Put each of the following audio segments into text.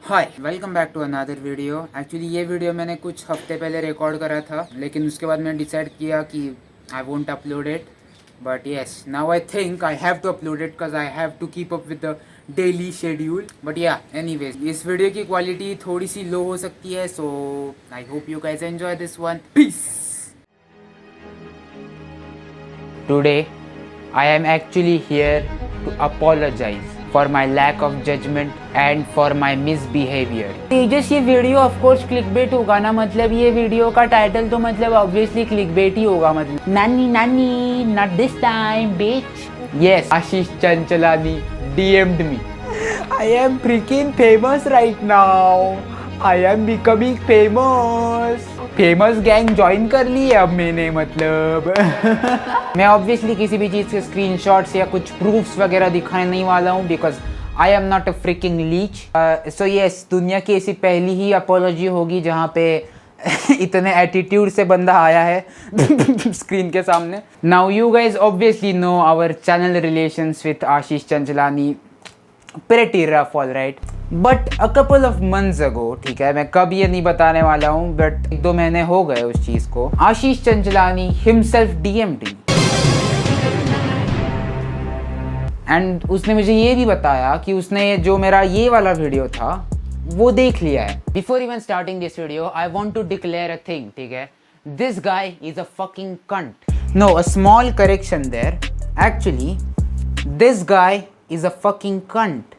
Hi welcome back to another video. Actually ये video मैंने कुछ हफ्ते पहले रिकॉर्ड करा था, लेकिन उसके बाद मैंने डिसाइड किया कि I won't upload it. But yes, now I think I have to upload it because I have to keep up with the daily schedule. But ya anyways, इस वीडियो की क्वालिटी थोड़ी सी लो हो सकती है, so I hope you guys enjoy this one. Peace. Today I am actually here to apologize for my lack of judgment and for my misbehavior. तेजस, ये video of course clickbait होगा ना, मतलब ये वीडियो का title तो मतलब obviously clickbait ही होगा। मतलब नानी नानी not this time bitch. Yes, Ashish Chanchlani DM'd me. I am freaking famous right now. I am becoming famous. Famous gang join कर ली है अब मैंने, मतलब मैं ऑब्वियसली किसी भी चीज़ के स्क्रीनशॉट्स या कुछ प्रूफ्स वगैरह दिखाने नहीं वाला हूँ, because I am not a freaking leech. So yes, दुनिया की ऐसी पहली ही अपोलॉजी होगी जहाँ पे इतने एटीट्यूड से बंदा आया है स्क्रीन के सामने। Now you guys obviously know our channel relations with Ashish Chanchlani pretty rough, all right, but a couple of months ago, ठीक है, मैं कब ये नहीं बताने वाला हूँ, बट 1-2 महीने हो गए उस चीज़ को, Ashish Chanchlani himself DM'd me and उसने मुझे ये भी बताया कि उसने जो मेरा ये वाला वीडियो था वो देख लिया है। Before even starting this video I want to declare a thing, ठीक है, this guy is a fucking cunt. No, a small correction there, actually this guy is a fucking cunt.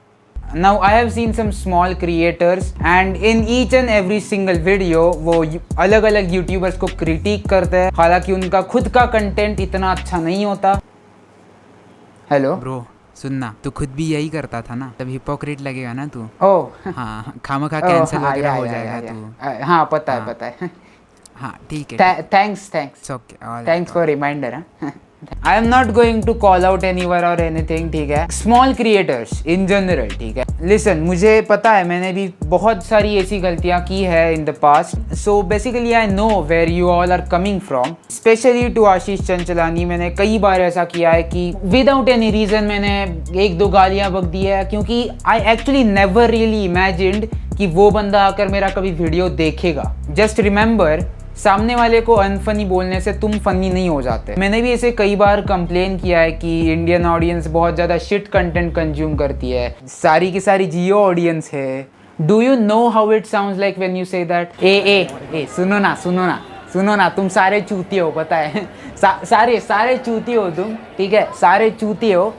Now I have seen some small creators and in each and every single video वो अलग अलग YouTubers को critic करते हैं, हालांकि उनका खुद का कंटेंट इतना अच्छा नहीं होता। हेलो ब्रो, सुनना, तू खुद भी यही करता था ना, तब हिपोक्रेट लगेगा ना तू। ओह हाँ, खामखा कैंसिल वगैरह हो जाएगा तू। हाँ पता है, पता है। हाँ ठीक है, thanks okay, thanks for reminder. I am not going to call out anywhere और एनीथिंग, ठीक है, स्मॉल क्रिएटर्स इन जनरल, ठीक है। लिसन, मुझे पता है मैंने भी बहुत सारी ऐसी गलतियां की है in the past, so basically I know where you all are coming from, specially to Ashish Chanchlani. मैंने कई बार ऐसा किया है कि विदाउट एनी रीजन मैंने 1-2 गालियां बक दी है, क्योंकि I actually never really imagined कि वो बंदा आकर मेरा कभी वीडियो देखेगा। जस्ट रिमेंबर, सामने वाले को अनफनी बोलने से तुम फनी नहीं हो जाते। मैंने भी ऐसे कई बार कंप्लेन किया है कि इंडियन ऑडियंस बहुत ज़्यादा शिट कंटेंट कंज्यूम करती है, सारी की सारी जियो ऑडियंस है। Do you know how it sounds like when you say that? ए सुनो ना, तुम सारे चूती हो, पता है सारे चूती हो तुम, ठीक है, सारे चूती हो।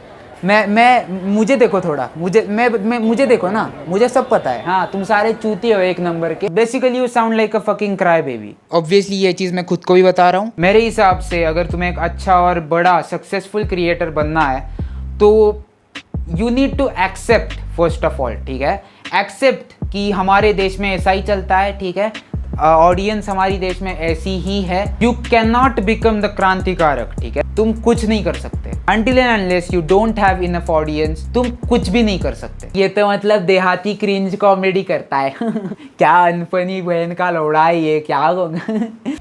मुझे देखो थोड़ा, मुझे देखो ना, मुझे सब पता है। हाँ, तुम सारे चूती हो एक नंबर के। Basically you sound like a fucking cry baby. Obviously ये चीज़ मैं खुद को भी बता रहा हूँ। मेरे हिसाब से अगर तुम्हें एक अच्छा और बड़ा सक्सेसफुल क्रिएटर बनना है तो you need to accept, first of all, ठीक है, एक्सेप्ट कि हमारे देश में ऐसा ही चलता है, ठीक है, ऑडियंस हमारी देश में ऐसी ही है। You can not become the क्रांतिकारक, ठीक है, तुम कुछ नहीं कर सकते until and unless you don't have enough audience, तुम कुछ भी नहीं कर सकते। ये तो मतलब देहाती क्रिंज कॉमेडी करता है क्या अनफनी बहन का लौड़ा है ये, क्या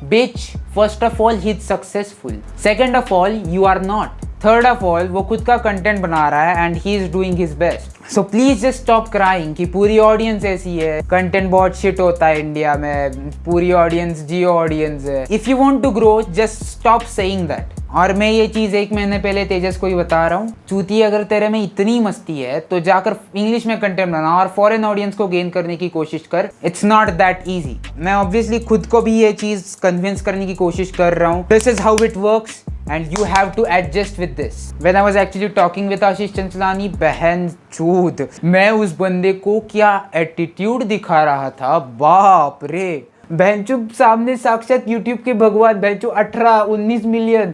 bitch. First of all he is successful, second of all you are not, third of all वो खुद का कंटेंट बना रहा है and he is doing his best. So please just stop crying कि पूरी ऑडियंस ऐसी है, कंटेंट बहुत शिट होता है इंडिया में, पूरी ऑडियंस जियो ऑडियंस है। If you want to grow, just stop saying that. और मैं ये चीज़ 1 महीने पहले तेजस को ही बता रहा हूँ, चूती, अगर तेरे में इतनी मस्ती है तो जाकर इंग्लिश में कंटेंट बना और फॉरेन ऑडियंस को गेन करने की कोशिश कर। It's not that easy. मैं ऑब्वियसली खुद को भी ये चीज़ कन्विंस करने की कोशिश कर रहा हूँ, this is how it works and you have to adjust with this. When I was actually talking with आशीष चंचलानी, बहन चूत, मैं उस बंदे को क्या एटीट्यूड दिखा रहा था, बाप रे, बहनचो सामने साक्षात यूट्यूब के भगवान, बहनचो 18-19 मिलियन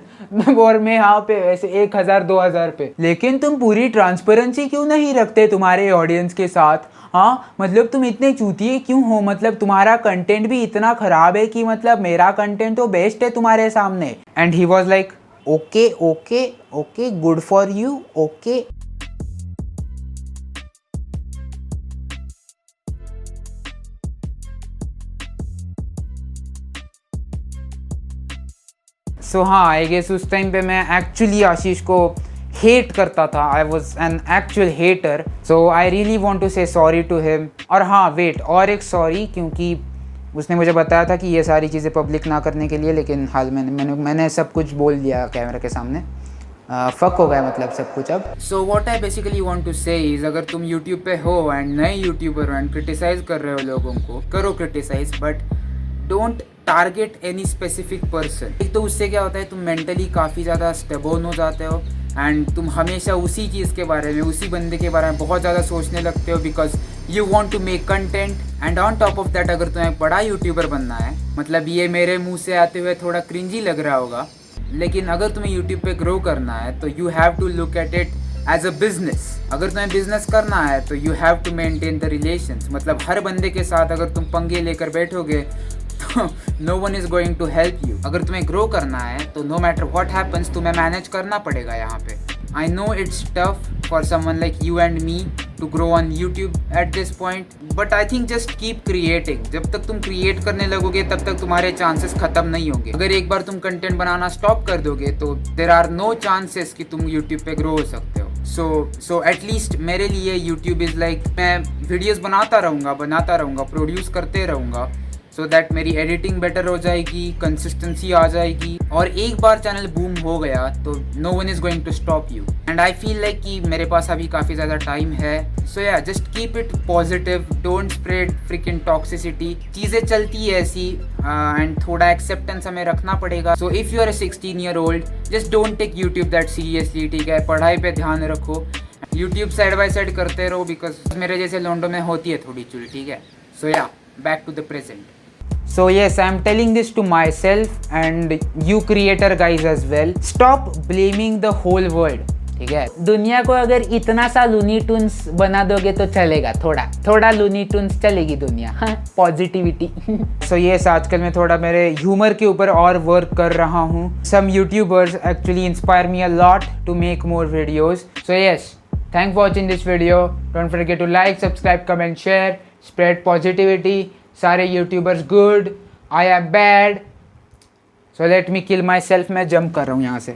और मैं यहाँ पे ऐसे 1000-2000 पे। लेकिन तुम पूरी ट्रांसपेरेंसी क्यों नहीं रखते तुम्हारे ऑडियंस के साथ? हाँ, मतलब तुम इतने चूतिए क्यों हो? मतलब तुम्हारा कंटेंट भी इतना खराब है कि मतलब मेरा कंटेंट तो बेस्ट है तुम्हारे सामने। And he was like okay, good for you, okay. So हाँ, आई गेस उस टाइम पे मैं एक्चुअली आशीष को हेट करता था, I was an actual hater, so I really want to say sorry to him. और हाँ वेट, और एक सॉरी, क्योंकि उसने मुझे बताया था कि ये सारी चीज़ें पब्लिक ना करने के लिए, लेकिन हाल मैंने सब कुछ बोल दिया कैमरा के सामने। फक हो गया मतलब सब कुछ अब। So what I basically want to say is, अगर तुम यूट्यूब पे हो एंड नए यूट्यूबर हो एंड क्रिटिसाइज कर रहे हो लोगों को, करो criticise, but don't target any specific person. एक तो उससे क्या होता है, तुम मेंटली काफ़ी ज़्यादा स्टेबल हो जाते हो एंड तुम हमेशा उसी चीज़ के बारे में, उसी बंदे के बारे में बहुत ज़्यादा सोचने लगते हो, because you want to make content. And on top of that, अगर तुम्हें एक बड़ा यूट्यूबर बनना है, मतलब ये मेरे मुंह से आते हुए थोड़ा क्रिंजी लग रहा होगा, लेकिन अगर तुम्हें यूट्यूब पे ग्रो करना है तो you have to look at it as a business. अगर तुम्हें बिजनेस करना है तो you have to maintain the relations. मतलब हर बंदे के साथ अगर तुम पंगे लेकर बैठोगे तो no one is going to help you. अगर तुम्हें ग्रो करना है तो नो मैटर व्हाट हैपन्स तुम्हें मैनेज करना पड़ेगा यहाँ पे। I know it's tough for someone like you and me to grow on YouTube at this point, but I think just keep creating. जब तक तुम क्रिएट करने लगोगे तब तक तुम्हारे चांसेस खत्म नहीं होंगे। अगर एक बार तुम कंटेंट बनाना स्टॉप कर दोगे तो देर आर नो चांसेस कि तुम यूट्यूब पे ग्रो हो सकते हो। सो एटलीस्ट मेरे लिए यूट्यूब इज़ लाइक, मैं वीडियोज़ बनाता रहूँगा, प्रोड्यूस करते रहूँगा, सो दैट मेरी एडिटिंग बेटर हो जाएगी, कंसिस्टेंसी आ जाएगी, और एक बार चैनल बूम हो गया तो no one is going to stop you. And I feel like कि मेरे पास अभी काफ़ी ज़्यादा टाइम है। सो या just keep it positive, don't spread fricking toxicity. चीज़ें चलती है ऐसी एंड थोड़ा एक्सेप्टेंस हमें रखना पड़ेगा। So if you are a 16 year old, just don't take YouTube that seriously, ठीक है? पढ़ाई पे ध्यान रखो, यूट्यूब साइड बाय साइड करते रहो, बिकॉज मेरे जैसे लोंडो में होती है थोड़ी चुल, ठीक है? So yeah back to the present. So yes, I am telling this to myself and you creator guys as well. Stop blaming the whole world. ठीक है, दुनिया को अगर इतना सा लूनी टून्स बना दोगे तो चलेगा, थोड़ा लूनी टून्स चलेगी दुनिया। हाँ, पॉजिटिविटी। सो यस, आजकल मैं थोड़ा मेरे ह्यूमर के ऊपर और वर्क कर रहा हूँ। Some youtubers actually inspire me a lot to make more videos. So yes, thank for watching this video. Don't forget to like, subscribe, comment, share, spread positivity. सारे youtubers good, I am bad, so let me kill myself. मैं jump कर रहा हूँ यहाँ से।